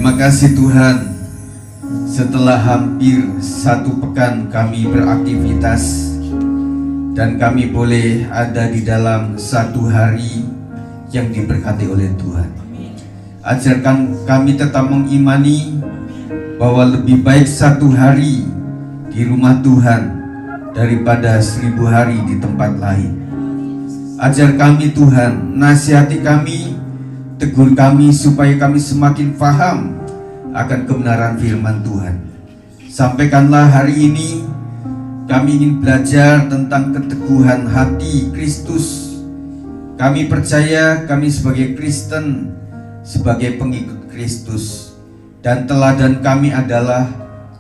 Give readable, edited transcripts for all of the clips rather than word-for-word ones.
Terima kasih Tuhan, setelah hampir 1 pekan kami beraktivitas dan kami boleh ada di dalam satu hari yang diberkati oleh Tuhan. Ajarkan kami tetap mengimani bahwa lebih baik 1 hari di rumah Tuhan daripada 1000 hari di tempat lain. Ajar kami Tuhan, nasihati kami, tegur kami supaya kami semakin paham akan kebenaran firman Tuhan. Sampaikanlah hari ini kami ingin belajar tentang keteguhan hati Kristus. Kami percaya kami sebagai Kristen, sebagai pengikut Kristus, dan teladan kami adalah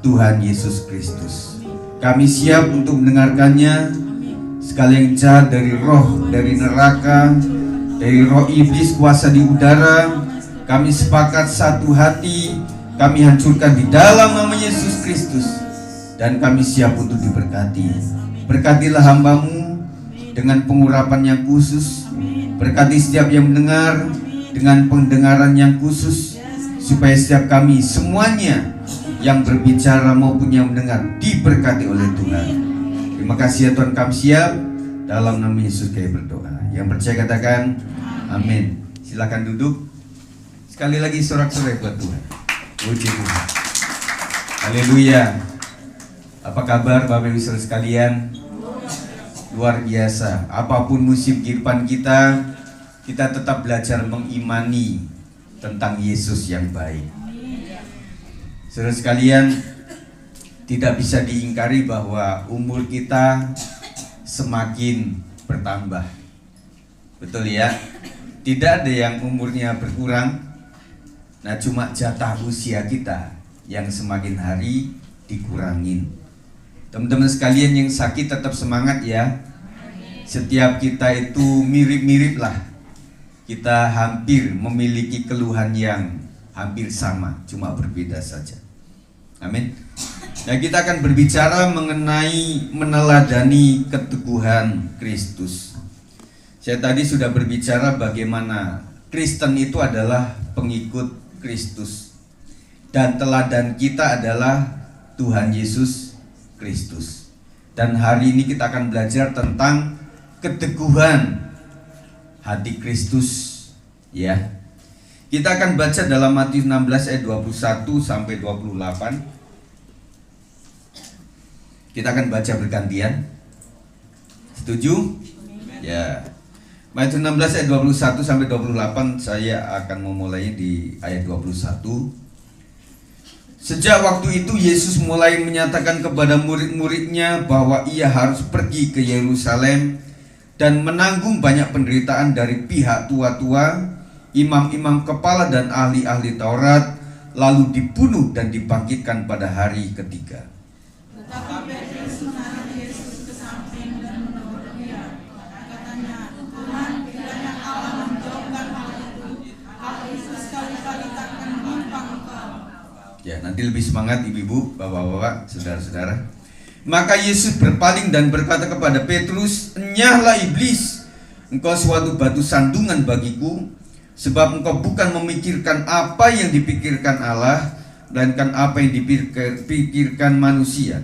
Tuhan Yesus Kristus. Kami siap untuk mendengarkannya. Segala yang jahat dari roh, dari neraka, dari roh iblis kuasa di udara, kami sepakat satu hati, kami hancurkan di dalam nama Yesus Kristus, dan kami siap untuk diberkati. Berkatilah hamba-Mu dengan pengurapan yang khusus, berkati setiap yang mendengar dengan pendengaran yang khusus, supaya setiap kami semuanya yang berbicara maupun yang mendengar diberkati oleh Tuhan. Terima kasih ya Tuhan, kami siap. Dalam nama Yesus kami berdoa. Yang percaya katakan amin. Silakan duduk. Sekali lagi sorak-sorai buat Tuhan. Puji Tuhan. Haleluya. Apa kabar Bapak Ibu Saudara sekalian? Luar biasa. Apapun musim kehidupan kita tetap belajar mengimani tentang Yesus yang baik. Saudara sekalian, tidak bisa diingkari bahwa umur kita semakin bertambah. Betul ya? Tidak ada yang umurnya berkurang. Nah, cuma jatah usia kita yang semakin hari dikurangin. Teman-teman sekalian yang sakit tetap semangat ya. Setiap kita itu mirip-mirip lah. Kita hampir memiliki keluhan yang hampir sama, cuma berbeda saja. Amin. Nah, kita akan berbicara mengenai meneladani keteguhan Kristus. Saya tadi sudah berbicara bagaimana Kristen itu adalah pengikut Kristus, dan teladan kita adalah Tuhan Yesus Kristus. Dan hari ini kita akan belajar tentang keteguhan hati Kristus ya. Kita akan baca dalam Matius 16 ayat 21 sampai 28. Kita akan baca bergantian. Setuju? Ya. Matius 16 ayat 21 sampai 28, saya akan memulai di ayat 21. Sejak waktu itu Yesus mulai menyatakan kepada murid-muridnya bahwa ia harus pergi ke Yerusalem dan menanggung banyak penderitaan dari pihak tua-tua, imam-imam kepala dan ahli-ahli Taurat, lalu dibunuh dan dibangkitkan pada hari ketiga. Tetapi Petrus menarik Yesus ke samping dan menegur dia. Katanya, Tuhan, kiranya Allah menjauhkan hal itu sekali-kali takkan menimpa engkau. Ya, nanti lebih semangat ibu-ibu, bapak-bapak, saudara-saudara. Maka Yesus berpaling dan berkata kepada Petrus, "Enyahlah iblis, engkau suatu batu sandungan bagiku, sebab engkau bukan memikirkan apa yang dipikirkan Allah, melainkan apa yang dipikirkan manusia."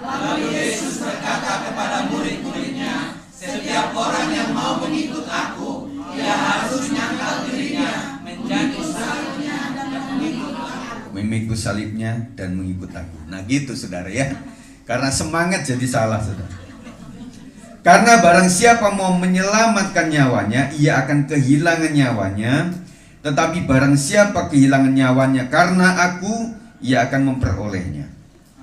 Lalu Yesus berkata kepada murid-muridnya, "Setiap orang yang mau mengikut aku, ia harus menyangkal dirinya, menjadi salibnya dan mengikut aku." Memikul salibnya dan mengikut aku. Nah gitu saudara ya. Karena semangat jadi salah saudara. Karena barang siapa mau menyelamatkan nyawanya, ia akan kehilangan nyawanya. Tetapi barang siapa kehilangan nyawanya karena aku, ia akan memperolehnya.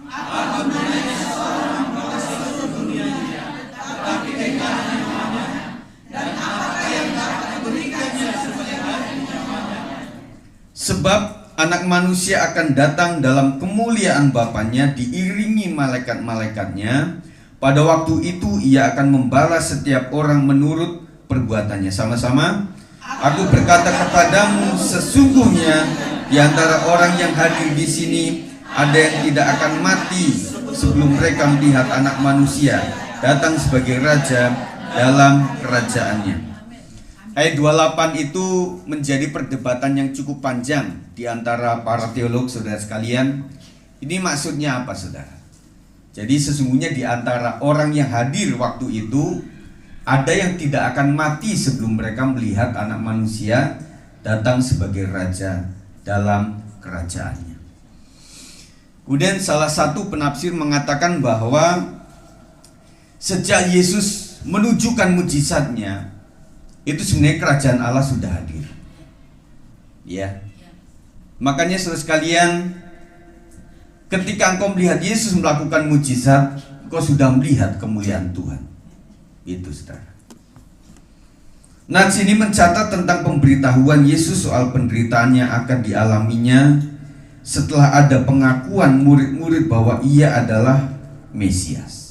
Apa gunanya seorang menguasai seluruh dunianya, tetapi kehilangan nyawanya? Dan apakah yang dapat diberikannya sebagai ganti nyawanya? Sebab anak manusia akan datang dalam kemuliaan Bapanya diiringi malaikat-malaikatnya. Pada waktu itu ia akan membalas setiap orang menurut perbuatannya. Sama-sama. Aku berkata kepadamu, sesungguhnya di antara orang yang hadir di sini ada yang tidak akan mati sebelum mereka melihat Anak Manusia datang sebagai raja dalam kerajaannya. Ayat 28 itu menjadi perdebatan yang cukup panjang di antara para teolog, saudara sekalian. Ini maksudnya apa, saudara? Jadi sesungguhnya di antara orang yang hadir waktu itu, ada yang tidak akan mati sebelum mereka melihat Anak Manusia datang sebagai Raja dalam kerajaannya. Kemudian salah satu penafsir mengatakan bahwa sejak Yesus menunjukkan mujizatnya, itu sebenarnya kerajaan Allah sudah hadir. Ya. Makanya saudara sekalian, ketika engkau melihat Yesus melakukan mujizat, engkau sudah melihat kemuliaan Tuhan. Itu, saudara. Nah, sini mencatat tentang pemberitahuan Yesus soal penderitaan yang akan dialaminya setelah ada pengakuan murid-murid bahwa ia adalah Mesias.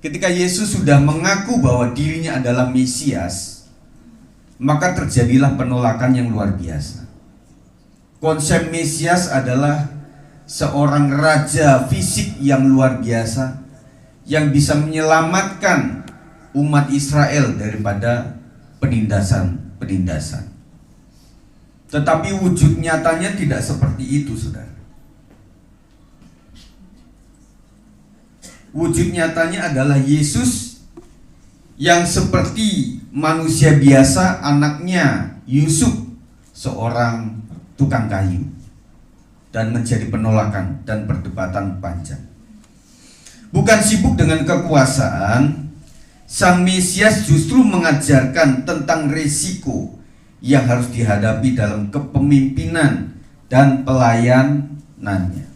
Ketika Yesus sudah mengaku bahwa dirinya adalah Mesias, maka terjadilah penolakan yang luar biasa. Konsep Mesias adalah seorang raja fisik yang luar biasa yang bisa menyelamatkan umat Israel daripada penindasan. Tetapi wujud nyatanya tidak seperti itu, saudara. Wujud nyatanya adalah Yesus yang seperti manusia biasa, anaknya Yusuf, seorang tukang kayu, dan menjadi penolakan dan perdebatan panjang. Bukan sibuk dengan kekuasaan, Sang Mesias justru mengajarkan tentang risiko yang harus dihadapi dalam kepemimpinan dan pelayanannya.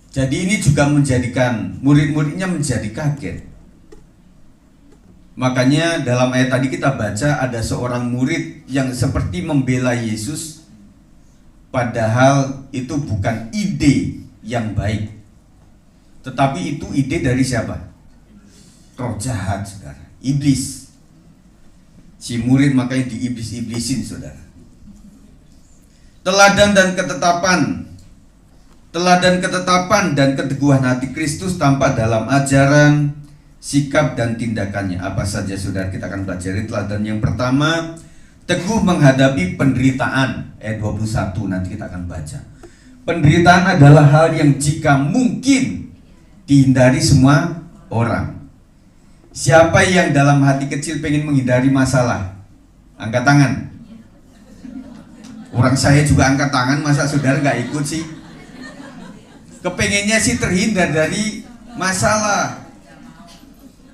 Jadi ini juga menjadikan murid-muridnya menjadi kaget. Makanya dalam ayat tadi kita baca ada seorang murid yang seperti membela Yesus, padahal itu bukan ide yang baik. Tetapi itu ide dari siapa? Roh jahat, saudara. Iblis. Si murid makanya diiblis-iblisin, saudara. Teladan ketetapan dan keteguhan hati Kristus tampak dalam ajaran, sikap dan tindakannya. Apa saja, saudara? Kita akan pelajari teladan yang pertama, teguh menghadapi penderitaan. Ayat 21 nanti kita akan baca. Penderitaan adalah hal yang jika mungkin dihindari semua orang. Siapa yang dalam hati kecil pengen menghindari masalah? Angkat tangan. Orang saya juga angkat tangan, masa saudara nggak ikut sih? Kepengennya sih terhindar dari masalah.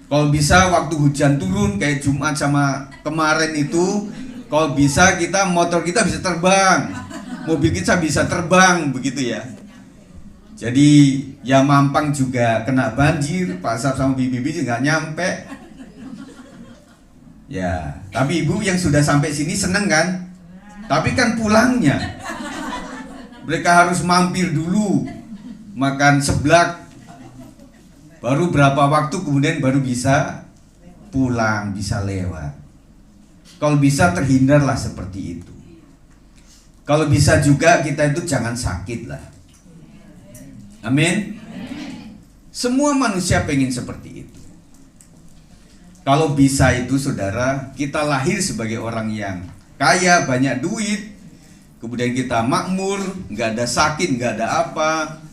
Kalau bisa waktu hujan turun kayak Jumat sama kemarin itu, kalau bisa motor kita bisa terbang, mobil kita bisa terbang, begitu ya. Jadi ya Mampang juga kena banjir, Pasar sama Bibi juga nggak nyampe. Ya, tapi ibu yang sudah sampai sini seneng kan? Tapi kan pulangnya mereka harus mampir dulu, makan seblak, baru berapa waktu kemudian baru bisa pulang, bisa lewat. Kalau bisa terhindarlah seperti itu. Kalau bisa juga kita itu jangan sakit lah. Amin. Semua manusia pengen seperti itu. Kalau bisa itu, saudara, kita lahir sebagai orang yang kaya, banyak duit, kemudian kita makmur, nggak ada sakit, nggak ada apa.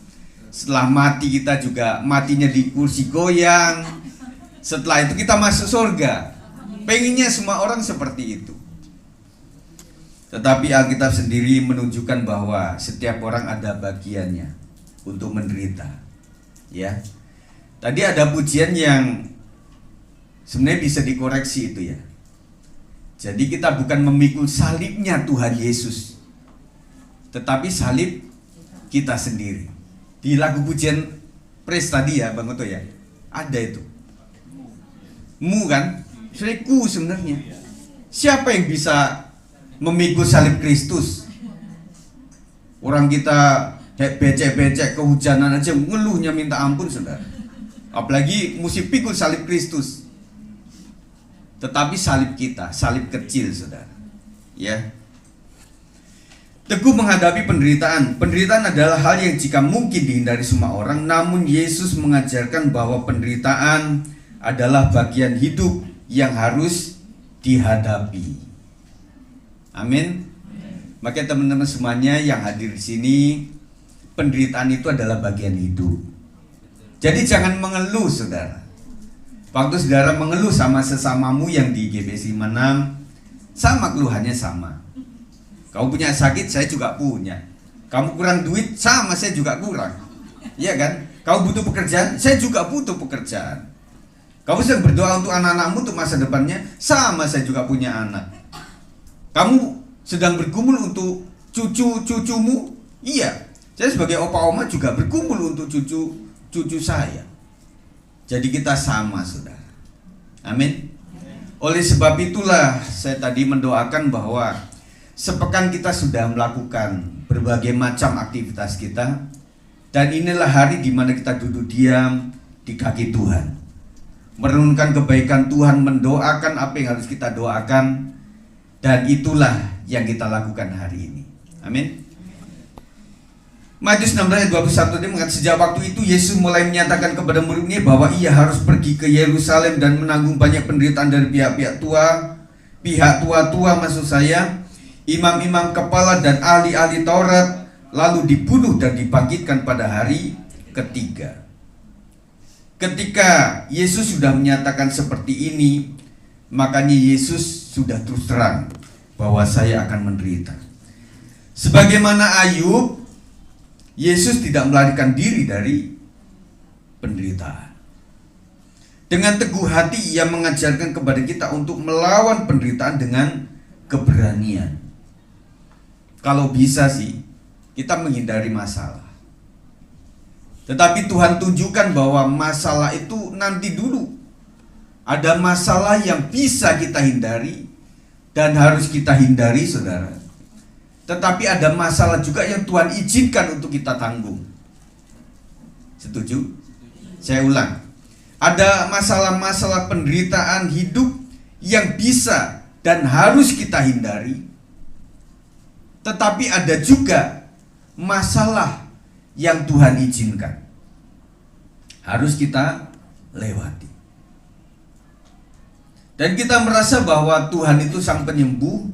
Setelah mati kita juga matinya di kursi goyang. Setelah itu kita masuk surga. Pengennya semua orang seperti itu. Tetapi Alkitab sendiri menunjukkan bahwa setiap orang ada bagiannya untuk menderita. Ya. Tadi ada pujian yang sebenarnya bisa dikoreksi itu ya. Jadi kita bukan memikul salibnya Tuhan Yesus, tetapi salib kita sendiri. Di lagu pujian praise tadi ya Bang Oto ya, ada itu mu kan, seriku sebenarnya. Siapa yang bisa memikul salib Kristus? Orang kita becek-becek kehujanan aja ngeluhnya minta ampun, saudara. Apalagi mesti pikul salib Kristus. Tetapi salib kita, salib kecil, saudara. Ya. Teguh menghadapi penderitaan. Penderitaan adalah hal yang jika mungkin dihindari semua orang, namun Yesus mengajarkan bahwa penderitaan adalah bagian hidup yang harus dihadapi. Amin. Maka teman-teman semuanya yang hadir di sini, penderitaan itu adalah bagian hidup. Jadi jangan mengeluh, saudara. Waktu saudara mengeluh sama sesamamu yang di GBC Menang, sama keluhannya sama. Kamu punya sakit, saya juga punya. Kamu kurang duit, sama saya juga kurang. Iya kan? Kamu butuh pekerjaan, saya juga butuh pekerjaan. Kamu sedang berdoa untuk anak-anakmu, untuk masa depannya, sama saya juga punya anak. Kamu sedang bergumul untuk cucu-cucumu, iya. Saya sebagai opa oma juga bergumul untuk cucu saya. Jadi kita sama, saudara. Amin. Oleh sebab itulah saya tadi mendoakan bahwa sepekan kita sudah melakukan berbagai macam aktivitas kita, dan inilah hari di mana kita duduk diam di kaki Tuhan, merenungkan kebaikan Tuhan, mendoakan apa yang harus kita doakan, dan itulah yang kita lakukan hari ini. Amin. Matius 16 ayat 21 dia mengatakan, sejak waktu itu Yesus mulai menyatakan kepada murid-Nya bahwa ia harus pergi ke Yerusalem dan menanggung banyak penderitaan dari pihak tua-tua maksud saya, imam-imam kepala dan ahli-ahli Taurat, lalu dibunuh dan dibangkitkan pada hari ketiga. Ketika Yesus sudah menyatakan seperti ini, makanya Yesus sudah terus terang bahwa saya akan menderita. Sebagaimana Ayub, Yesus tidak melarikan diri dari penderitaan. Dengan teguh hati ia mengajarkan kepada kita untuk melawan penderitaan dengan keberanian. Kalau bisa sih, kita menghindari masalah. Tetapi Tuhan tunjukkan bahwa masalah itu nanti dulu. Ada masalah yang bisa kita hindari dan harus kita hindari, saudara. Tetapi ada masalah juga yang Tuhan izinkan untuk kita tanggung. Setuju? Saya ulang. Ada masalah-masalah penderitaan hidup yang bisa dan harus kita hindari. Tetapi ada juga masalah yang Tuhan izinkan, harus kita lewati. Dan kita merasa bahwa Tuhan itu sang penyembuh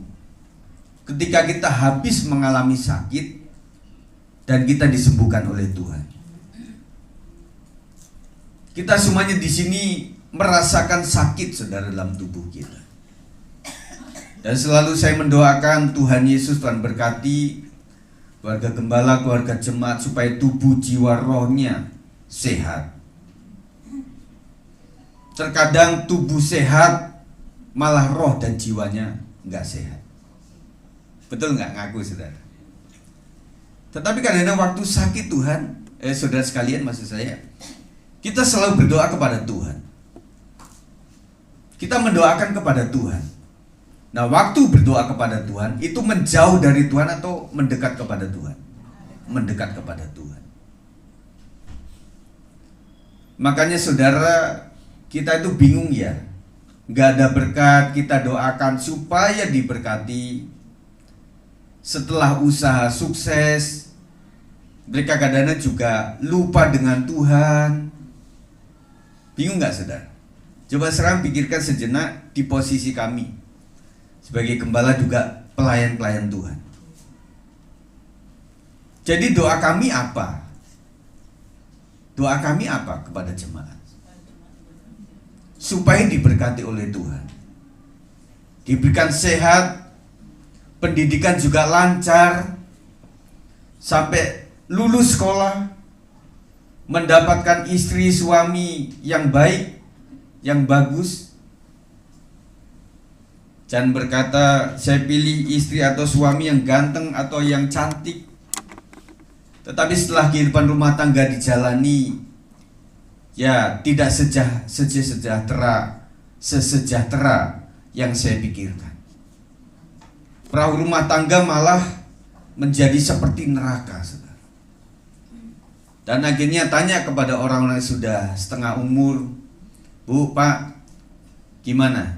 ketika kita habis mengalami sakit dan kita disembuhkan oleh Tuhan. Kita semuanya di sini merasakan sakit, saudara, dalam tubuh kita. Dan selalu saya mendoakan Tuhan Yesus, Tuhan berkati keluarga gembala, keluarga jemaat, supaya tubuh, jiwa, rohnya sehat. Terkadang tubuh sehat, malah roh dan jiwanya nggak sehat. Betul nggak, ngaku saudara? Tetapi kadang-kadang waktu sakit Tuhan, saudara sekalian maksud saya, kita selalu berdoa kepada Tuhan. Kita mendoakan kepada Tuhan. Nah, waktu berdoa kepada Tuhan itu menjauh dari Tuhan atau mendekat kepada Tuhan? Mendekat kepada Tuhan. Makanya saudara, kita itu bingung ya, nggak ada berkat, kita doakan supaya diberkati. Setelah usaha sukses, mereka kadang-kadang juga lupa dengan Tuhan. Bingung nggak, saudara? Coba sekarang pikirkan sejenak di posisi kami sebagai gembala, juga pelayan-pelayan Tuhan. Jadi doa kami apa? Doa kami apa kepada jemaat? Supaya diberkati oleh Tuhan, diberikan sehat, pendidikan juga lancar, sampai lulus sekolah, mendapatkan istri suami yang baik, yang bagus. Jangan berkata saya pilih istri atau suami yang ganteng atau yang cantik, tetapi setelah kehidupan rumah tangga dijalani, ya tidak sesejahtera yang saya pikirkan. Perahu rumah tangga malah menjadi seperti neraka, saudara. Dan akhirnya tanya kepada orang-orang yang sudah setengah umur, Bu, Pak, gimana?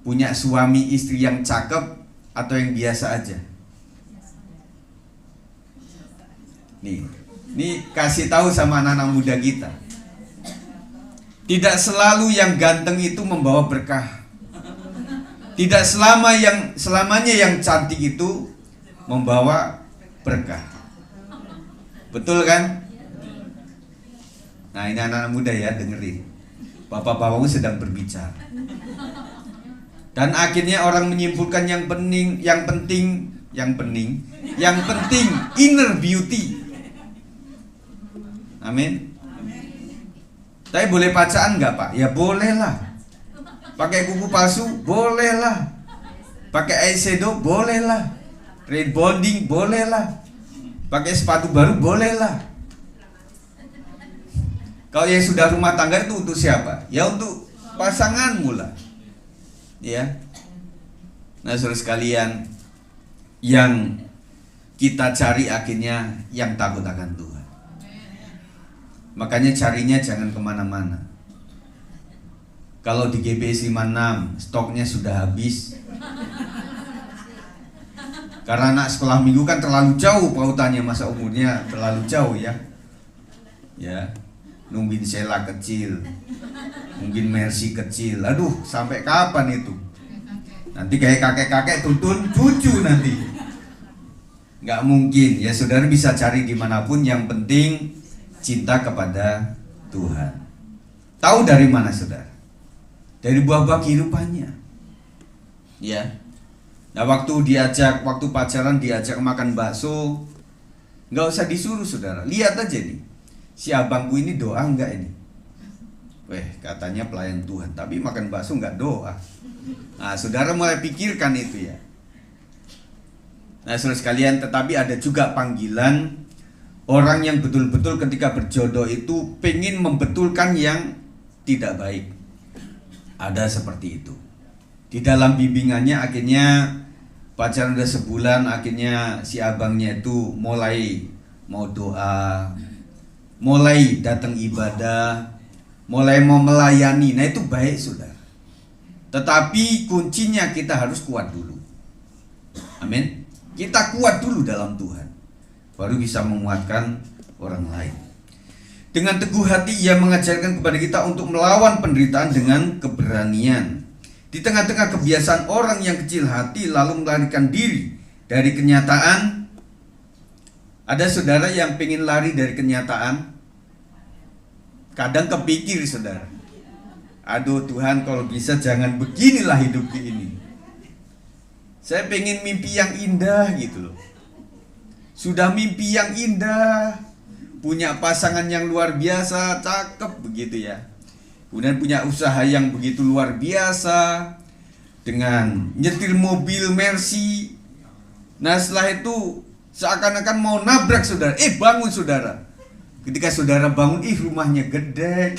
Punya suami istri yang cakep atau yang biasa aja? Nih kasih tahu sama anak-anak muda kita. Tidak selalu yang ganteng itu membawa berkah. Tidak selamanya yang cantik itu membawa berkah. Betul kan? Nah, ini anak-anak muda ya, dengerin. Bapak-bapakmu sedang berbicara. Dan akhirnya orang menyimpulkan yang penting inner beauty. Amin. Tapi boleh bacaan nggak, Pak? Ya bolehlah. Pakai kuku palsu, bolehlah. Pakai eyeshadow, bolehlah. Rebonding, bolehlah. Pakai sepatu baru, bolehlah. Kalau yang sudah rumah tangga itu untuk siapa? Ya untuk pasanganmu lah. Ya. Nah, saudara sekalian, yang kita cari akhirnya yang takut akan Tuhan. Makanya carinya jangan kemana-mana. Kalau di GBS 56 stoknya sudah habis. Karena anak sekolah minggu kan terlalu jauh pautannya, masa umurnya terlalu jauh ya. Ya, nungguin Sheila kecil, mungkin Mercy kecil. Aduh, sampai kapan itu? Nanti kayak kakek-kakek tuntun cucu nanti. Nggak mungkin ya, saudara bisa cari dimanapun, yang penting cinta kepada Tuhan. Tahu dari mana saudara? Dari buah-buah kehidupannya. Ya. Nah, waktu pacaran diajak makan bakso, nggak usah disuruh saudara. Lihat aja nih, si abangku ini doa nggak ini? Katanya pelayan Tuhan, tapi makan bakso nggak doa. Nah, saudara mulai pikirkan itu ya. Nah, saudara sekalian, tetapi ada juga panggilan orang yang betul-betul ketika berjodoh itu pengen membetulkan yang tidak baik. Ada seperti itu. Di dalam bimbingannya akhirnya pacaran udah sebulan, akhirnya si abangnya itu mulai mau doa, mulai datang ibadah, mulai mau melayani. Nah, itu baik saudara. Tetapi kuncinya kita harus kuat dulu. Amin. Kita kuat dulu dalam Tuhan, baru bisa menguatkan orang lain. Dengan teguh hati ia mengajarkan kepada kita untuk melawan penderitaan dengan keberanian. Di tengah-tengah kebiasaan orang yang kecil hati lalu melarikan diri dari kenyataan. Ada saudara yang pengen lari dari kenyataan. Kadang kepikir saudara, aduh Tuhan, kalau bisa jangan beginilah hidupku ini. Saya pengen mimpi yang indah gitu loh. Sudah mimpi yang indah, punya pasangan yang luar biasa, cakep begitu ya. Kemudian punya usaha yang begitu luar biasa, dengan nyetir mobil Mercy. Nah, setelah itu seakan-akan mau nabrak saudara. Bangun saudara. Ketika saudara bangun, rumahnya gede.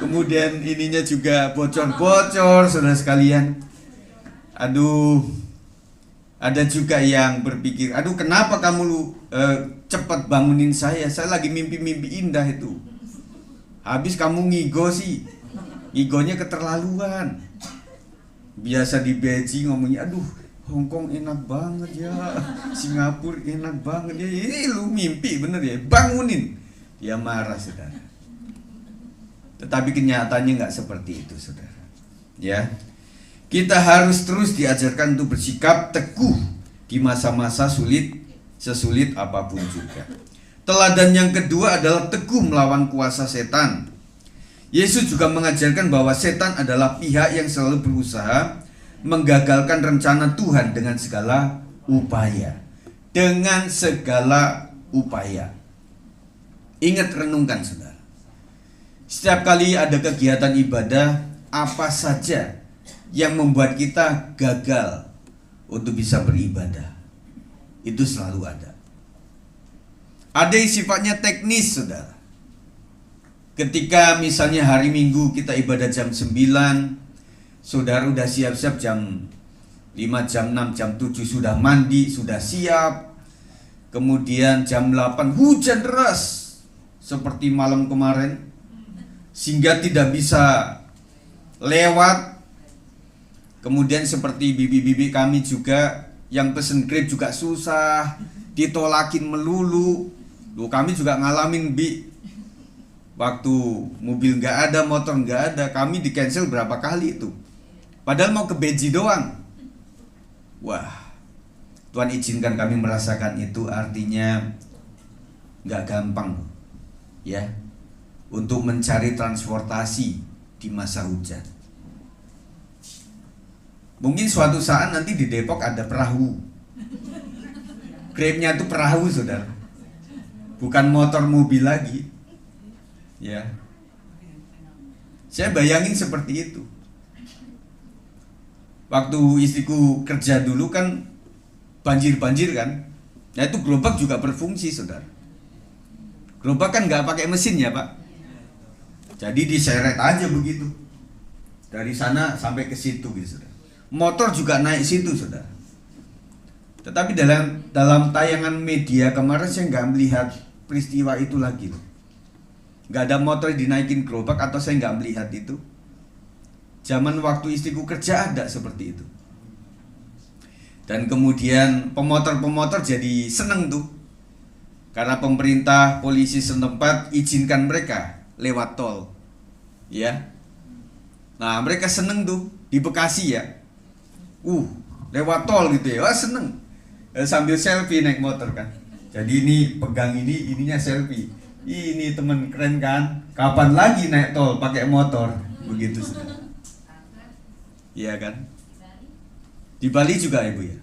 Kemudian ininya juga bocor-bocor, saudara sekalian. Aduh, ada juga yang berpikir, aduh kenapa kamu cepat bangunin saya lagi mimpi-mimpi indah itu. Habis kamu ngigo sih, ngigonya keterlaluan. Biasa di Beijing ngomongnya, aduh Hongkong enak banget ya, Singapura enak banget ya, ini lu mimpi bener ya, bangunin. Dia marah saudara. Tetapi kenyataannya nggak seperti itu saudara. Ya, kita harus terus diajarkan untuk bersikap teguh di masa-masa sulit, sesulit apapun juga. Teladan yang kedua adalah teguh melawan kuasa setan. Yesus juga mengajarkan bahwa setan adalah pihak yang selalu berusaha menggagalkan rencana Tuhan dengan segala upaya. Dengan segala upaya. Ingat, renungkan saudara. Setiap kali ada kegiatan ibadah, apa saja yang membuat kita gagal untuk bisa beribadah, itu selalu ada. Ada yang sifatnya teknis saudara. Ketika misalnya hari Minggu kita ibadah jam 9, saudara udah siap-siap jam 5, jam 6, jam 7 sudah mandi, sudah siap. Kemudian jam 8 hujan deras seperti malam kemarin, sehingga tidak bisa lewat. Kemudian seperti bibi-bibi kami juga yang pesen Grab juga susah, ditolakin melulu. Loh, kami juga ngalamin, Bi. Waktu mobil nggak ada, motor nggak ada, kami di cancel berapa kali itu. Padahal mau ke Beji doang. Wah, Tuhan izinkan kami merasakan itu, artinya nggak gampang ya untuk mencari transportasi di masa hujan. Mungkin suatu saat nanti di Depok ada perahu. Grabnya itu perahu, saudara, bukan motor mobil lagi. Ya, saya bayangin seperti itu. Waktu istriku kerja dulu kan banjir kan, nah itu gerobak juga berfungsi, saudara. Gerobak kan nggak pakai mesin ya Pak, jadi diseret aja begitu dari sana sampai ke situ gitu, saudara. Motor juga naik situ, saudara. Tetapi dalam tayangan media kemarin saya nggak melihat peristiwa itu lagi loh. Nggak ada motor dinaikin gerobak, atau saya nggak melihat itu. Zaman waktu istriku kerja ada seperti itu. Dan kemudian pemotor jadi seneng tuh, karena pemerintah, polisi setempat izinkan mereka lewat tol, ya. Nah mereka seneng tuh di Bekasi ya, lewat tol gitu ya, wah seneng. Sambil selfie naik motor kan. Jadi ini pegang ininya selfie. Ini temen keren kan? Kapan lagi naik tol pakai motor? Begitu sudah. Iya kan? Di Bali juga Ibu ya?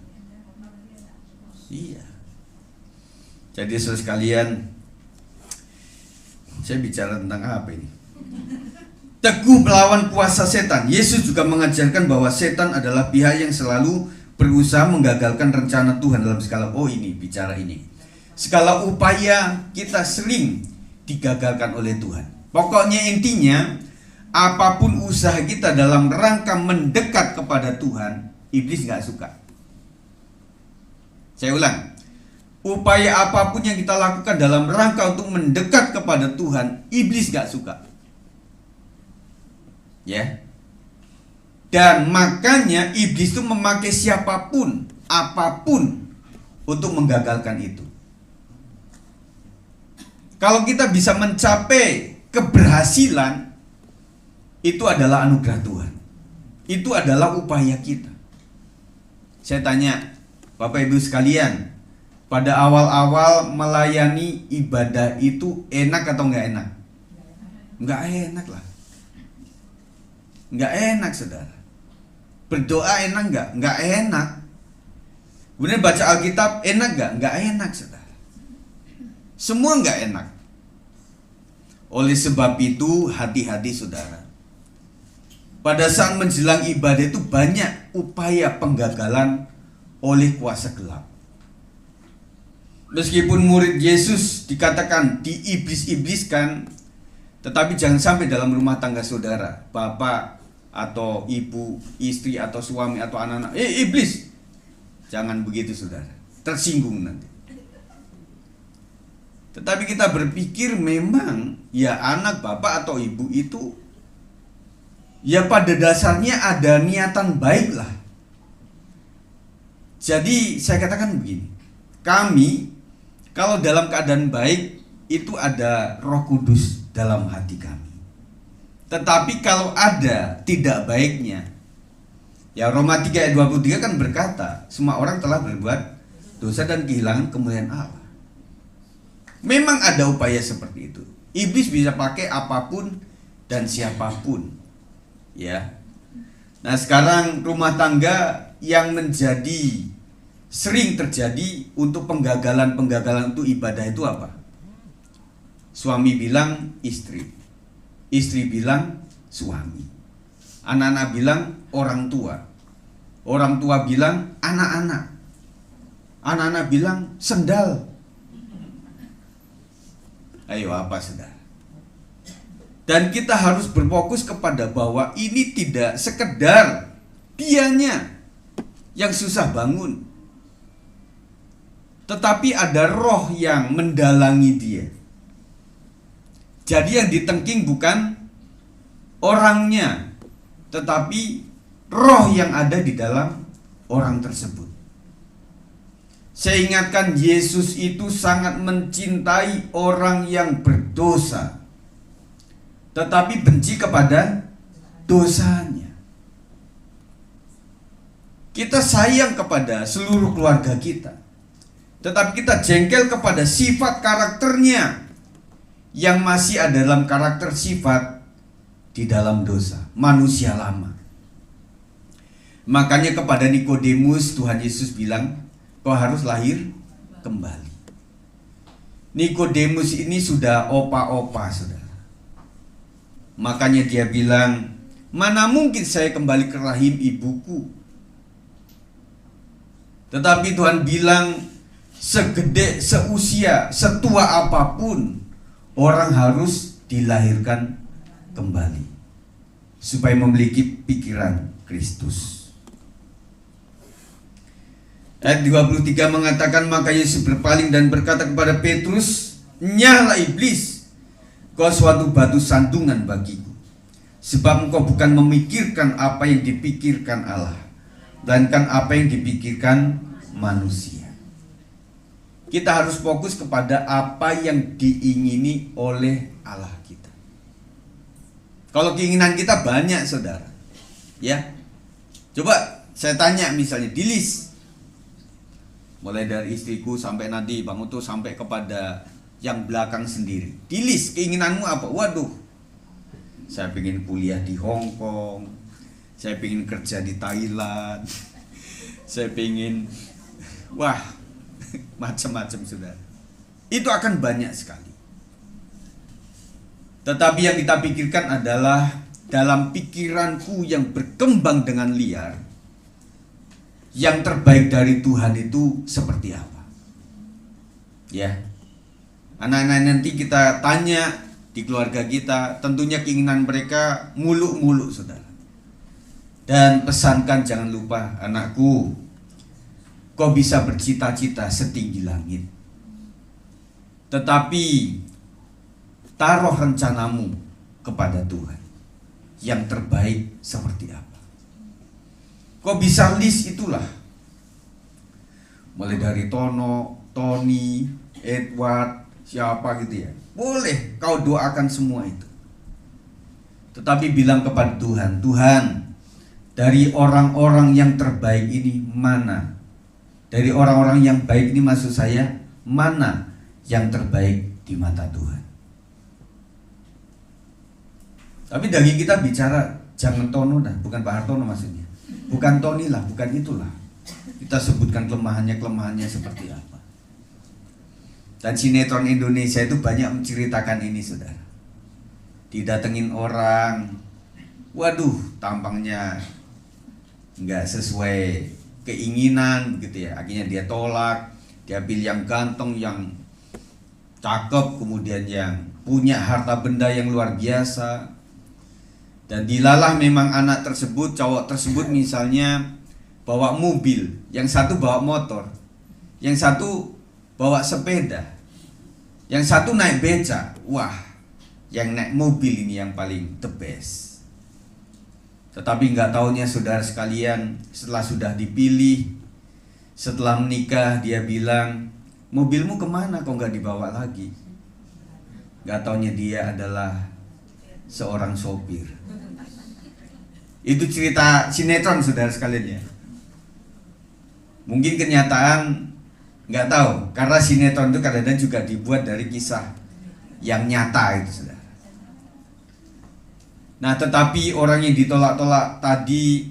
Iya. Jadi saudara sekalian, saya bicara tentang apa ini? Teguh melawan kuasa setan. Yesus juga mengajarkan bahwa setan adalah pihak yang selalu berusaha menggagalkan rencana Tuhan dalam segala segala upaya kita sering digagalkan oleh Tuhan. Pokoknya intinya, apapun usaha kita dalam rangka mendekat kepada Tuhan, iblis gak suka. Saya ulang, upaya apapun yang kita lakukan dalam rangka untuk mendekat kepada Tuhan, iblis gak suka. Ya. Dan makanya iblis itu memakai siapapun, apapun untuk menggagalkan itu. Kalau kita bisa mencapai keberhasilan, itu adalah anugerah Tuhan. Itu adalah upaya kita. Saya tanya, Bapak Ibu sekalian, pada awal-awal melayani ibadah itu enak atau enggak enak? Enggak enak lah. Enggak enak, saudara. Berdoa enak enggak? Enggak enak. Kemudian baca Alkitab enak enggak? Enggak enak, saudara. Semua enggak enak. Oleh sebab itu, hati-hati saudara. Pada saat menjelang ibadah itu banyak upaya penggagalan oleh kuasa gelap. Meskipun murid Yesus dikatakan diiblis-ibliskan, tetapi jangan sampai dalam rumah tangga saudara, bapak atau ibu, istri atau suami atau anak-anak, iblis. Jangan begitu saudara, tersinggung nanti. Tetapi kita berpikir memang ya anak, bapak atau ibu itu ya pada dasarnya ada niatan baik lah. Jadi saya katakan begini, kami kalau dalam keadaan baik itu ada Roh Kudus dalam hati kami. Tetapi kalau ada tidak baiknya, ya Roma 3 ayat 23 kan berkata, semua orang telah berbuat dosa dan kehilangan kemuliaan Allah. Memang ada upaya seperti itu. Iblis bisa pakai apapun dan siapapun. Ya. Nah, sekarang rumah tangga yang sering terjadi untuk penggagalan itu ibadah itu apa? Suami bilang istri, istri bilang suami, anak-anak bilang orang tua bilang anak-anak, anak-anak bilang sendal. Ayo apa saudara? Dan kita harus berfokus kepada bahwa ini tidak sekedar dianya yang susah bangun, tetapi ada roh yang mendalangi dia. Jadi yang ditengking bukan orangnya, tetapi roh yang ada di dalam orang tersebut. Saya ingatkan, Yesus itu sangat mencintai orang yang berdosa. tetapi benci kepada dosanya. Kita sayang kepada seluruh keluarga kita, tetapi kita jengkel kepada sifat karakternya yang masih ada dalam karakter sifat di dalam dosa, manusia lama. Makanya kepada Nikodemus Tuhan Yesus bilang, kau harus lahir kembali. Nikodemus ini sudah opa-opa, saudara. Makanya dia bilang, mana mungkin saya kembali ke rahim ibuku. Tetapi Tuhan bilang, segede, seusia, setua apapun, orang harus dilahirkan kembali supaya memiliki pikiran Kristus. Ayat 23 mengatakan, maka Yesus berpaling dan berkata kepada Petrus, nyahlah iblis, kau suatu batu sandungan bagiku, sebab engkau bukan memikirkan apa yang dipikirkan Allah, melainkan apa yang dipikirkan manusia. Kita harus fokus kepada apa yang diingini oleh Allah kita. Kalau keinginan kita banyak, saudara, ya, coba saya tanya misalnya di list, mulai dari istriku sampai nanti Bang Uto sampai kepada yang belakang sendiri. Di list keinginanmu apa? Waduh, saya pengen kuliah di Hong Kong, saya pengen kerja di Thailand, saya pengen, wah, macam-macam, saudara. Itu akan banyak sekali. Tetapi yang kita pikirkan adalah dalam pikiranku yang berkembang dengan liar, yang terbaik dari Tuhan itu seperti apa? Ya, anak-anak nanti kita tanya di keluarga kita, tentunya keinginan mereka muluk-muluk, saudara. Dan pesankan jangan lupa, anakku, kau bisa bercita-cita setinggi langit, tetapi taruh rencanamu kepada Tuhan. Yang terbaik seperti apa? Kok bisa list itulah, mulai dari Tono, Tony, Edward, siapa gitu ya, boleh kau doakan semua itu. Tetapi bilang kepada Tuhan, Tuhan, dari orang-orang yang terbaik ini mana? Dari orang-orang yang baik ini maksud saya, mana yang terbaik di mata Tuhan? Tapi daging kita bicara, jangan Tono dah, bukan Pak Hartono maksudnya. Bukan Tony lah, bukan itulah. Kita sebutkan kelemahannya seperti apa. Dan sinetron Indonesia itu banyak menceritakan ini, saudara. Didatengin orang, waduh, tampangnya nggak sesuai keinginan gitu ya. Akhirnya dia tolak, dia pilih yang ganteng, yang cakep, kemudian yang punya harta benda yang luar biasa. Dan dilalah memang anak tersebut, cowok tersebut misalnya bawa mobil, yang satu bawa motor, yang satu bawa sepeda, yang satu naik beca. Wah, yang naik mobil ini yang paling the best. Tetapi nggak taunya saudara sekalian, setelah sudah dipilih, setelah menikah, dia bilang, mobilmu kemana kok nggak dibawa lagi? Nggak taunya dia adalah seorang sopir. Itu cerita sinetron, saudara sekalian ya. Mungkin kenyataan nggak tahu, karena sinetron itu kadang-kadang juga dibuat dari kisah yang nyata itu, saudara. Nah, tetapi orang yang ditolak-tolak tadi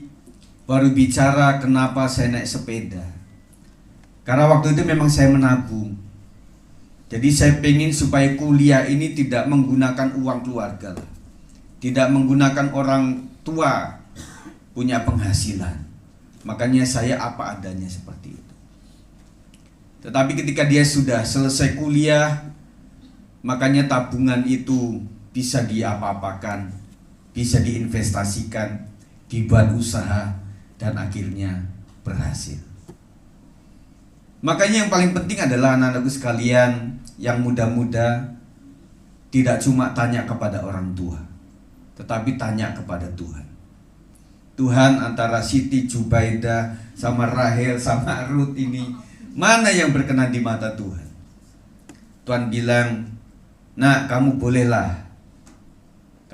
baru bicara kenapa saya naik sepeda. Karena waktu itu memang saya menabung. Jadi saya pengen supaya kuliah ini tidak menggunakan uang keluarga, tidak menggunakan orang tua punya penghasilan. Makanya saya apa adanya seperti itu. Tetapi ketika dia sudah selesai kuliah, makanya tabungan itu bisa diapa-apakan, bisa diinvestasikan, dibuat usaha, dan akhirnya berhasil. Makanya yang paling penting adalah anak-anakku sekalian yang muda-muda, tidak cuma tanya kepada orang tua, tetapi tanya kepada Tuhan. Tuhan, antara Siti Jubaidah sama Rahel sama Ruth ini, mana yang berkenan di mata Tuhan? Tuhan bilang, nah kamu bolehlah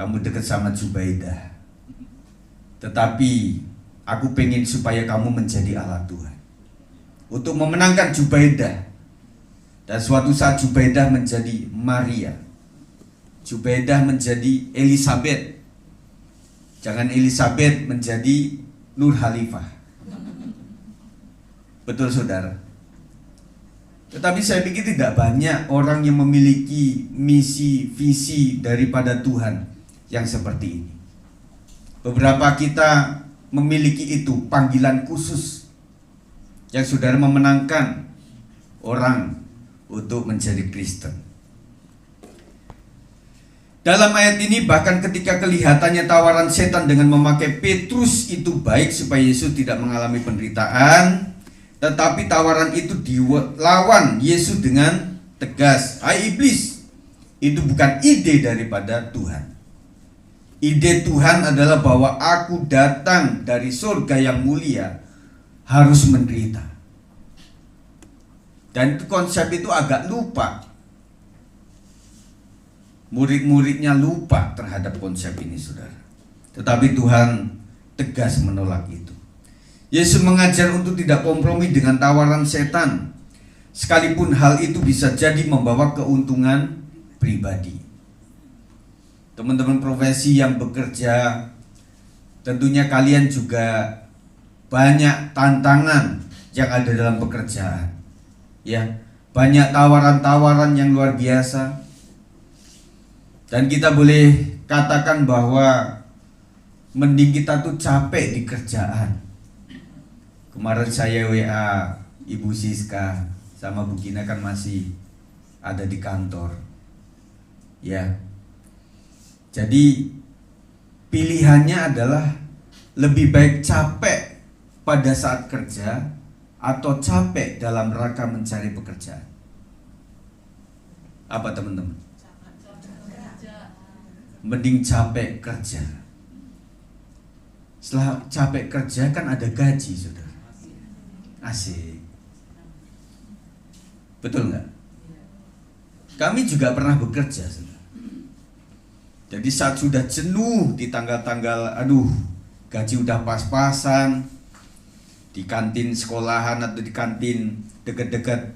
kamu dekat sama Zubaidah. Tetapi aku pengen supaya kamu menjadi alat Tuhan untuk memenangkan Zubaidah. Dan suatu saat Zubaidah menjadi Maria, Zubaidah menjadi Elizabeth. Jangan Elizabeth menjadi Nur Khalifah. Betul saudara? Tetapi saya pikir tidak banyak orang yang memiliki misi, visi daripada Tuhan yang seperti ini. Beberapa kita memiliki itu, panggilan khusus yang saudara memenangkan orang untuk menjadi Kristen. Dalam ayat ini bahkan ketika kelihatannya tawaran setan dengan memakai Petrus itu baik supaya Yesus tidak mengalami penderitaan, tetapi tawaran itu dilawan Yesus dengan tegas. Hai iblis, itu bukan ide daripada Tuhan. Ide Tuhan adalah bahwa aku datang dari surga yang mulia harus menderita. Dan itu konsep itu agak lupa. Murid-muridnya lupa terhadap konsep ini, saudara. Tetapi Tuhan tegas menolak itu. Yesus mengajar untuk tidak kompromi dengan tawaran setan, sekalipun hal itu bisa jadi membawa keuntungan pribadi. Teman-teman profesi yang bekerja, tentunya kalian juga banyak tantangan yang ada dalam pekerjaan. Ya, banyak tawaran-tawaran yang luar biasa. Dan kita boleh katakan bahwa mending kita tuh capek di kerjaan. Kemarin saya WA Ibu Siska sama Bu Gina kan masih ada di kantor. Ya. Jadi pilihannya adalah lebih baik capek pada saat kerja atau capek dalam rangka mencari pekerjaan. Apa teman-teman? Mending capek kerja. Setelah capek kerja kan ada gaji, saudara. Asik. Betul nggak? Kami juga pernah bekerja, saudara. Jadi saat sudah jenuh di tanggal-tanggal, gaji udah pas-pasan, di kantin sekolahan atau di kantin dekat-dekat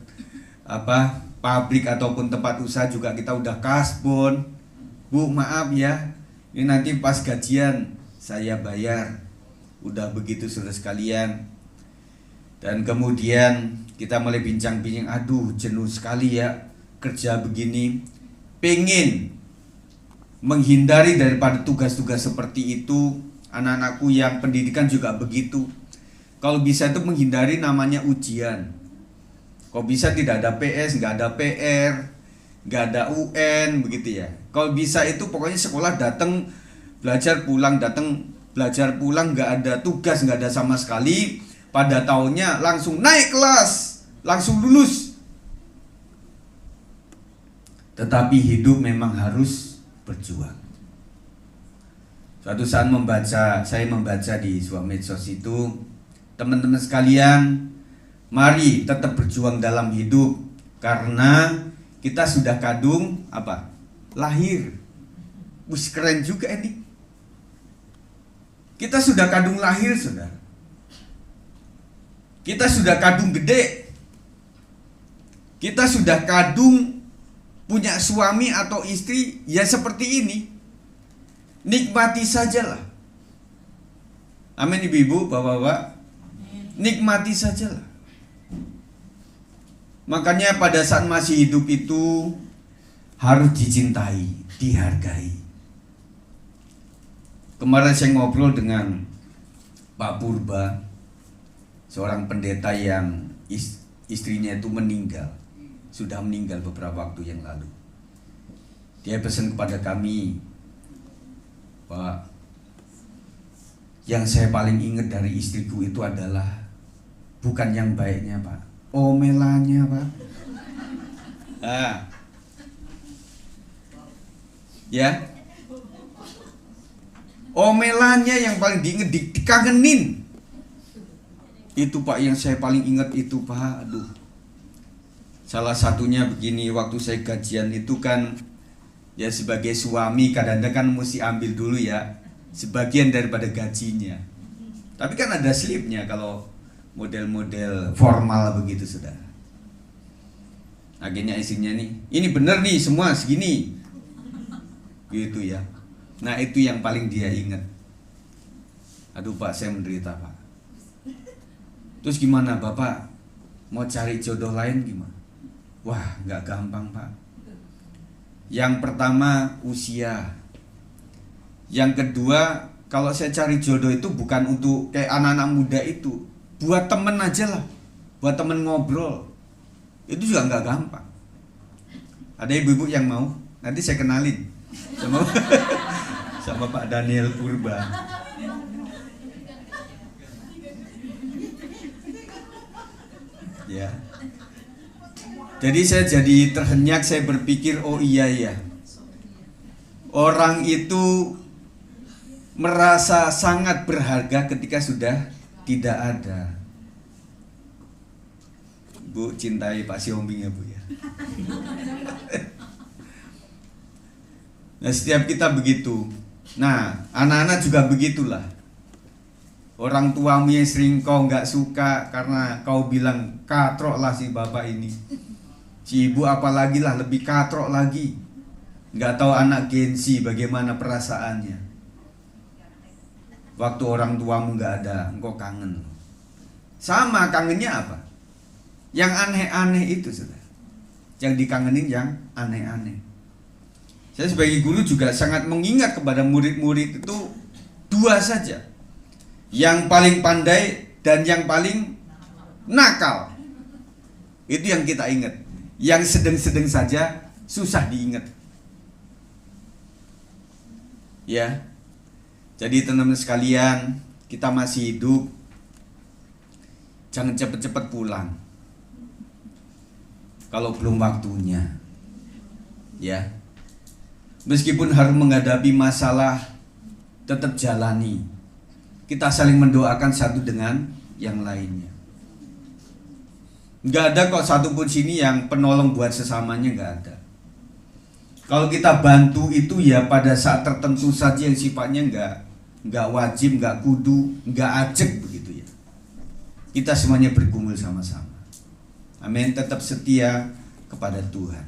pabrik ataupun tempat usaha juga kita udah kasbon. Bu, maaf ya, ini nanti pas gajian saya bayar. Udah begitu saudara sekalian. Dan kemudian kita mulai bincang-bincang, jenuh sekali ya kerja begini. Pengen menghindari daripada tugas-tugas seperti itu. Anak-anakku yang pendidikan juga begitu. Kalau bisa itu menghindari namanya ujian. Kalau bisa tidak ada PS, nggak ada PR, nggak ada UN, begitu ya. Kalau bisa itu pokoknya sekolah datang belajar pulang, nggak ada tugas, nggak ada sama sekali. Pada tahunnya langsung naik kelas, langsung lulus. Tetapi hidup memang harus berjuang. Suatu saat saya membaca di sebuah medsos itu, teman-teman sekalian, mari tetap berjuang dalam hidup karena kita sudah kadung lahir. Wih, keren juga ini. Kita sudah kadung lahir, saudara. Kita sudah kadung gede. Kita sudah kadung punya suami atau istri ya seperti ini. Nikmati sajalah. Amin, ibu-ibu, bapak-bapak. Nikmati sajalah. Makanya pada saat masih hidup itu harus dicintai, dihargai. Kemarin saya ngobrol dengan Pak Purba, seorang pendeta yang istrinya itu sudah meninggal beberapa waktu yang lalu. Dia pesan kepada kami, Pak, yang saya paling ingat dari istriku itu adalah bukan yang baiknya, Pak, omelannya, Pak. Ya, omelannya yang paling diingat, dikangenin. Itu Pak yang saya paling ingat itu, Pak. Salah satunya begini, waktu saya gajian itu kan Ya sebagai suami kadang-kadang kan mesti ambil dulu ya sebagian daripada gajinya. Tapi kan ada slipnya kalau model-model formal begitu saudara. Akhirnya istrinya nih, ini bener nih semua segini. Gitu ya. Nah itu yang paling dia ingat. Aduh Pak, saya menderita Pak. Terus gimana Bapak? Mau cari jodoh lain gimana? Wah gak gampang Pak. Yang pertama usia. Yang kedua, kalau saya cari jodoh itu bukan untuk kayak anak-anak muda itu, buat temen aja lah, buat temen ngobrol. Itu juga nggak gampang. Ada ibu-ibu yang mau? Nanti saya kenalin sama sama Pak Daniel Purba. Ya. Jadi saya jadi terhenyak, saya berpikir oh iya ya. Orang itu merasa sangat berharga ketika sudah tidak ada. Bu cintai Pak Siombing ya Bu ya. Nah setiap kita begitu. Nah anak-anak juga begitulah. Orang tuamu yang sering kau nggak suka karena kau bilang katrok lah si bapak ini. Si ibu apalagi lah lebih katrok lagi. Nggak tahu anak gengsi bagaimana perasaannya. Waktu orang tuamu nggak ada, engkau kangen. Sama kangennya apa? Yang aneh-aneh itu sudah. Yang dikangenin yang aneh-aneh. Saya sebagai guru juga sangat mengingat kepada murid-murid itu dua saja. Yang paling pandai dan yang paling nakal. Itu yang kita ingat. Yang sedang-sedang saja susah diingat. Ya. Jadi teman-teman sekalian, kita masih hidup. Jangan cepat-cepat pulang. Kalau belum waktunya. Ya. Meskipun harus menghadapi masalah, tetap jalani. Kita saling mendoakan satu dengan yang lainnya. Nggak ada kok satupun sini yang penolong buat sesamanya, nggak ada. Kalau kita bantu itu ya pada saat tertentu saja yang sifatnya nggak wajib, nggak kudu, nggak ajek begitu ya. Kita semuanya bergumul sama-sama. Amin. Tetap setia kepada Tuhan.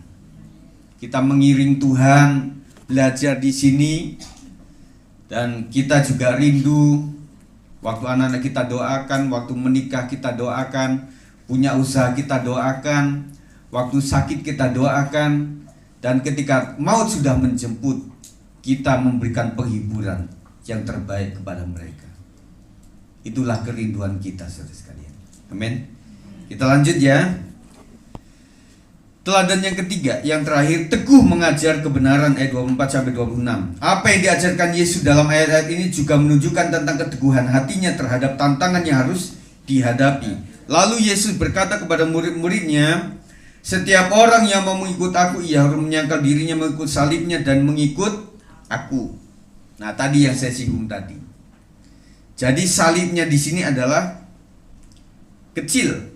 Kita mengiring Tuhan, belajar di sini, dan kita juga rindu. Waktu anak-anak kita doakan, waktu menikah kita doakan, punya usaha kita doakan, waktu sakit kita doakan, dan ketika maut sudah menjemput, kita memberikan penghiburan yang terbaik kepada mereka. Itulah kerinduan kita saudara sekalian. Amin. Kita lanjut ya. Teladan yang ketiga, yang terakhir, teguh mengajar kebenaran ayat 24-26. Apa yang diajarkan Yesus dalam ayat-ayat ini juga menunjukkan tentang keteguhan hatinya terhadap tantangan yang harus dihadapi. Lalu Yesus berkata kepada murid-muridnya, setiap orang yang mau mengikut aku, ia harus menyangkal dirinya, mengikut salibnya, dan mengikut aku. Nah, tadi yang saya singgung tadi. Jadi salibnya di sini adalah kecil.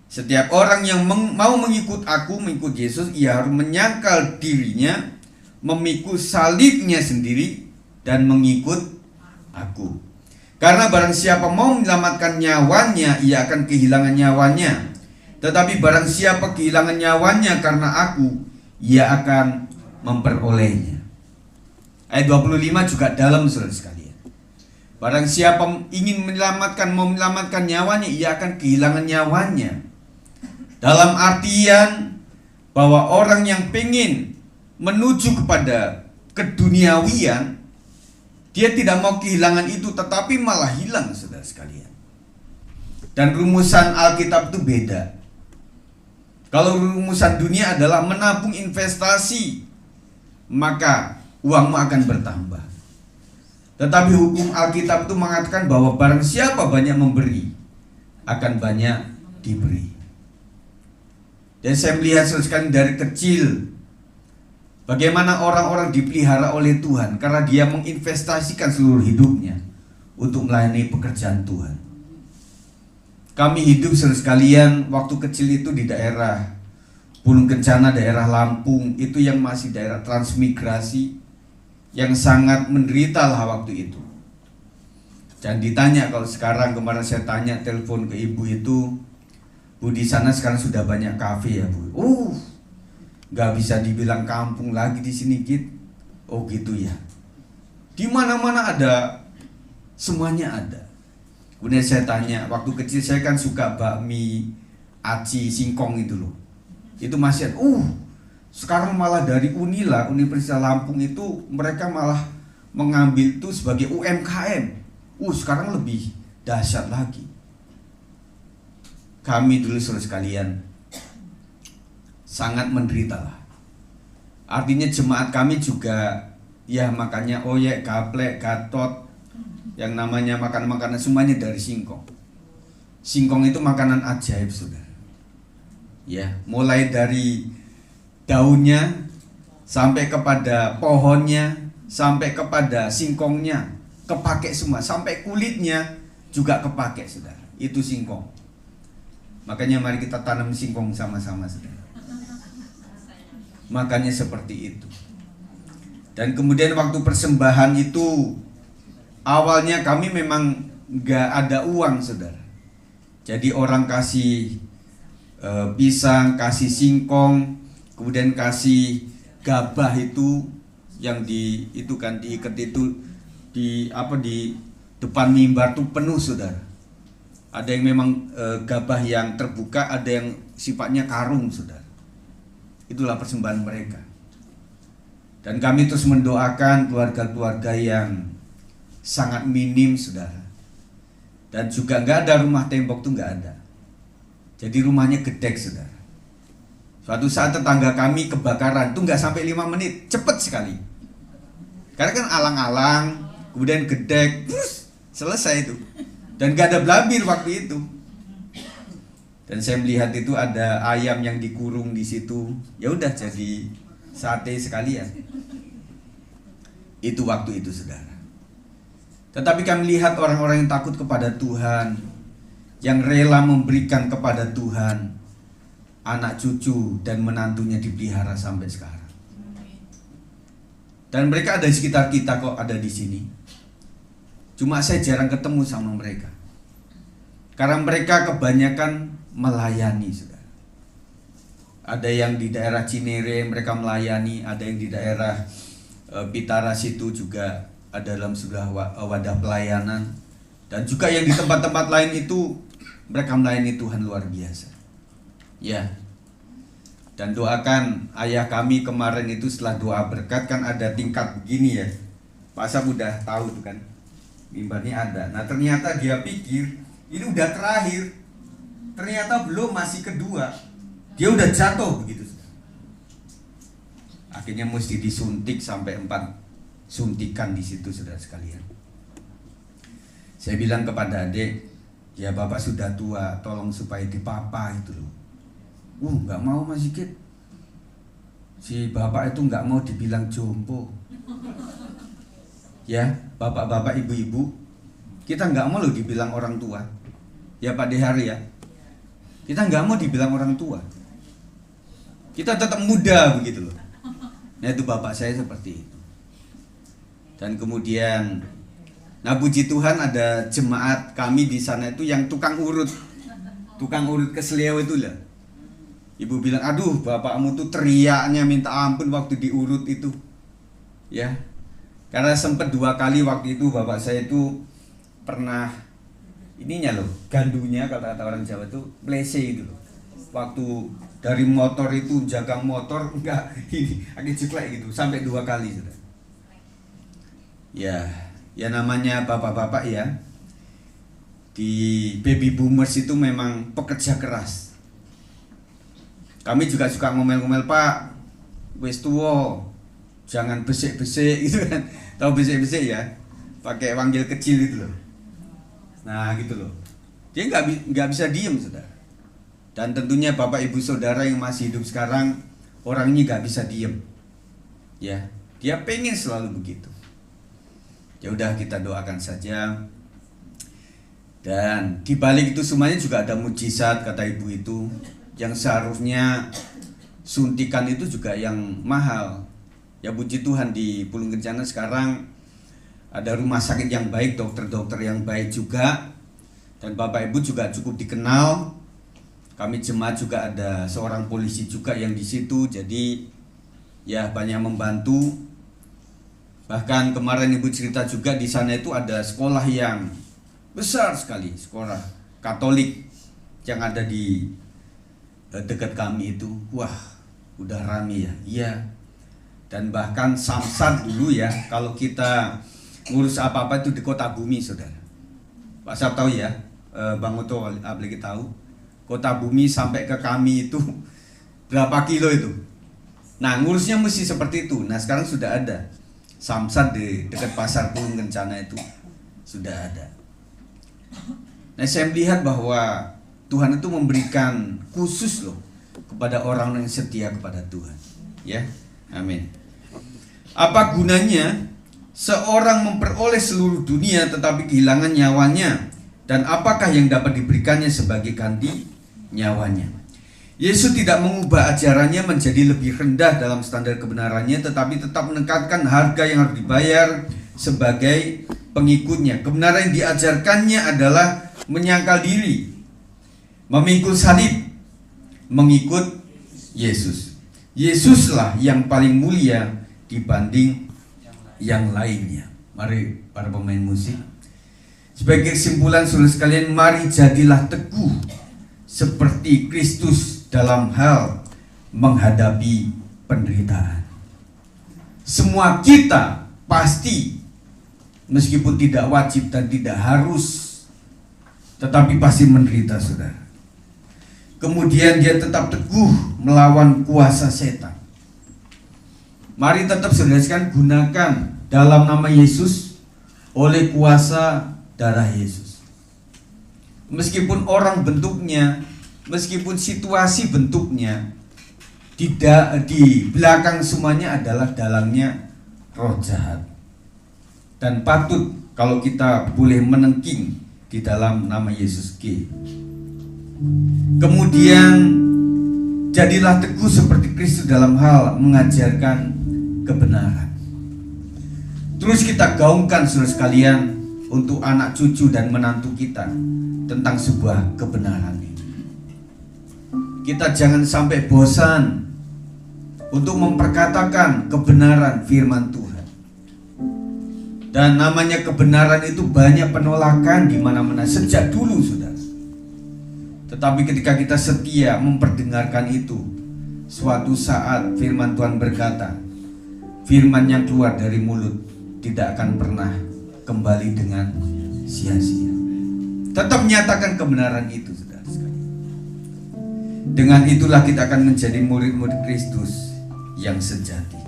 Setiap orang yang mau mengikut aku, mengikut Yesus, ia harus menyangkal dirinya, memikul salibnya sendiri, dan mengikut aku. Karena barang siapa mau menyelamatkan nyawanya, ia akan kehilangan nyawanya. Tetapi barang siapa kehilangan nyawanya karena aku, ia akan memperolehnya. Ayat 25 juga dalam saudara sekalian. Barang siapa ingin mau menyelamatkan nyawanya, ia akan kehilangan nyawanya. Dalam artian bahwa orang yang pengen menuju kepada keduniawian, dia tidak mau kehilangan itu, tetapi malah hilang saudara sekalian. Dan rumusan Alkitab itu beda. Kalau rumusan dunia adalah menabung investasi, maka uangmu akan bertambah. Tetapi hukum Alkitab itu mengatakan bahwa barang siapa banyak memberi, akan banyak diberi. Dan saya melihat sekali dari kecil bagaimana orang-orang dipelihara oleh Tuhan karena dia menginvestasikan seluruh hidupnya untuk melayani pekerjaan Tuhan. Kami hidup saudara sekalian waktu kecil itu di daerah sebelum bencana daerah Lampung itu yang masih daerah transmigrasi yang sangat menderita lah waktu itu. Dan ditanya, kalau sekarang kemarin saya tanya telepon ke ibu itu, Bu, di sana sekarang sudah banyak kafe ya Bu? Nggak bisa dibilang kampung lagi di sini Kit. Oh gitu ya. Di mana-mana ada, semuanya ada. Kemudian saya tanya, waktu kecil saya kan suka bakmi aci singkong itu loh. Itu masih ada. Sekarang malah dari Unila, Universitas Lampung itu mereka malah mengambil itu sebagai UMKM. Sekarang lebih dahsyat lagi. Kami dulu saudara sekalian sangat menderita lah. Artinya jemaat kami juga ya makanya oyek, gaplek, gatot, yang namanya makanan-makanan semuanya dari singkong. Singkong itu makanan ajaib saudara. Ya, mulai dari daunnya sampai kepada pohonnya, sampai kepada singkongnya kepake semua, sampai kulitnya juga kepake saudara. Itu singkong. Makanya mari kita tanam singkong sama-sama saudara. Makanya seperti itu. Dan kemudian waktu persembahan itu awalnya kami memang gak ada uang saudara. Jadi orang kasih pisang, kasih singkong, kemudian kasih gabah itu yang diikat itu di depan mimbar tuh penuh saudara. Ada yang memang gabah yang terbuka, ada yang sifatnya karung saudara. Itulah persembahan mereka. Dan kami terus mendoakan keluarga-keluarga yang sangat minim saudara. Dan juga nggak ada rumah tembok tuh nggak ada. Jadi rumahnya gedek saudara. Suatu saat tetangga kami kebakaran tuh nggak sampai 5 menit, cepet sekali. Karena kan alang-alang, kemudian gedek, selesai itu. Dan gak ada belabir waktu itu. Dan saya melihat itu ada ayam yang dikurung di situ. Ya udah jadi sate sekalian. Itu waktu itu saudara. Tetapi kami lihat orang-orang yang takut kepada Tuhan, yang rela memberikan kepada Tuhan, anak cucu dan menantunya dipelihara sampai sekarang. Dan mereka ada di sekitar kita kok, ada di sini. Cuma saya jarang ketemu sama mereka. Karena mereka kebanyakan melayani saudara. Ada yang di daerah Cinere mereka melayani, ada yang di daerah Pitara situ juga ada dalam sebuah wadah pelayanan. Dan juga yang di tempat-tempat lain itu mereka melayani Tuhan luar biasa. Ya. Dan doakan ayah kami kemarin itu setelah doa berkat kan ada tingkat begini ya. Pak Sab udah tahu tuh kan. Mimbarnya ada. Nah ternyata dia pikir ini udah terakhir. Ternyata belum, masih kedua. Dia udah jatuh begitu. Akhirnya mesti disuntik sampai 4 suntikan di situ saudara sekalian. Saya bilang kepada adik, ya bapak sudah tua, tolong supaya dipapa itu loh. Nggak mau Mas Sigit. Si bapak itu nggak mau dibilang jompo. Ya, bapak-bapak, ibu-ibu, kita nggak mau loh dibilang orang tua. Ya Pak Dehar ya, kita nggak mau dibilang orang tua. Kita tetap muda begitu loh. Nah itu bapak saya seperti itu. Dan kemudian, nah puji Tuhan ada jemaat kami di sana itu yang tukang urut ke Seliau itu lah. Ibu bilang, aduh bapakmu tuh teriaknya minta ampun waktu diurut itu. Ya. Karena sempat 2 kali waktu itu bapak saya itu pernah ininya loh, gandunya kalau kata orang Jawa itu blese gitu loh. Waktu dari motor itu jagang motor enggak ini agak ceklek gitu sampai 2 kali sudah. Ya namanya bapak-bapak ya. Di baby boomers itu memang pekerja keras. Kami juga suka ngomel-ngomel, Pak, wis tuwo, jangan besek-besek gitu kan. Tahu besek-besek ya? Pakai wanggil kecil itu loh. Nah gitu loh. Dia nggak bisa diem saudara. Dan tentunya bapak ibu saudara yang masih hidup sekarang, orangnya nggak bisa diem. Ya, dia pengen selalu begitu. Ya udah kita doakan saja. Dan di balik itu semuanya juga ada mujizat kata ibu itu, yang seharusnya suntikan itu juga yang mahal. Ya puji Tuhan di Pulung Kencana sekarang ada rumah sakit yang baik, dokter-dokter yang baik juga, dan Bapak Ibu juga cukup dikenal. Kami jemaat juga ada seorang polisi juga yang di situ, jadi ya banyak membantu. Bahkan kemarin Ibu cerita juga di sana itu ada sekolah yang besar sekali, sekolah Katolik yang ada di dekat kami itu. Wah, udah rame ya. Iya. Dan bahkan Samsat dulu ya, kalau kita ngurus apa-apa itu di Kota Bumi, saudara. Pak Sab tahu ya, Bang Oto apalagi tahu. Kota Bumi sampai ke kami itu berapa kilo itu. Nah, ngurusnya mesti seperti itu. Nah, sekarang sudah ada Samsat di dekat Pasar Pulung Kencana itu sudah ada. Nah, saya melihat bahwa Tuhan itu memberikan khusus loh kepada orang yang setia kepada Tuhan. Ya, amin. Apa gunanya seorang memperoleh seluruh dunia tetapi kehilangan nyawanya? Dan apakah yang dapat diberikannya sebagai ganti nyawanya? Yesus tidak mengubah ajarannya menjadi lebih rendah dalam standar kebenarannya, tetapi tetap menekankan harga yang harus dibayar sebagai pengikutnya. Kebenaran yang diajarkannya adalah menyangkal diri, memikul salib, mengikut Yesus. Yesuslah yang paling mulia dibanding yang lainnya. Mari para pemain musik. Sebagai kesimpulan saudara sekalian, mari jadilah teguh seperti Kristus dalam hal menghadapi penderitaan. Semua kita pasti, meskipun tidak wajib dan tidak harus, tetapi pasti menderita, saudara. Kemudian dia tetap teguh melawan kuasa setan. Mari tetap saudara sekalian gunakan dalam nama Yesus oleh kuasa darah Yesus. Meskipun orang bentuknya, meskipun situasi bentuknya tidak, di belakang semuanya adalah dalamnya roh jahat. Dan patut kalau kita boleh menengking di dalam nama Yesus. Kemudian jadilah teguh seperti Kristus dalam hal mengajarkan kebenaran. Terus kita gaungkan saudara sekalian untuk anak cucu dan menantu kita tentang sebuah kebenaran ini. Kita jangan sampai bosan untuk memperkatakan kebenaran firman Tuhan. Dan namanya kebenaran itu banyak penolakan di mana-mana sejak dulu, saudara. Tetapi ketika kita setia memperdengarkan itu, suatu saat firman Tuhan berkata, firman yang keluar dari mulut tidak akan pernah kembali dengan sia-sia. Tetap menyatakan kebenaran itu, saudara sekalian. Dengan itulah kita akan menjadi murid-murid Kristus yang sejati.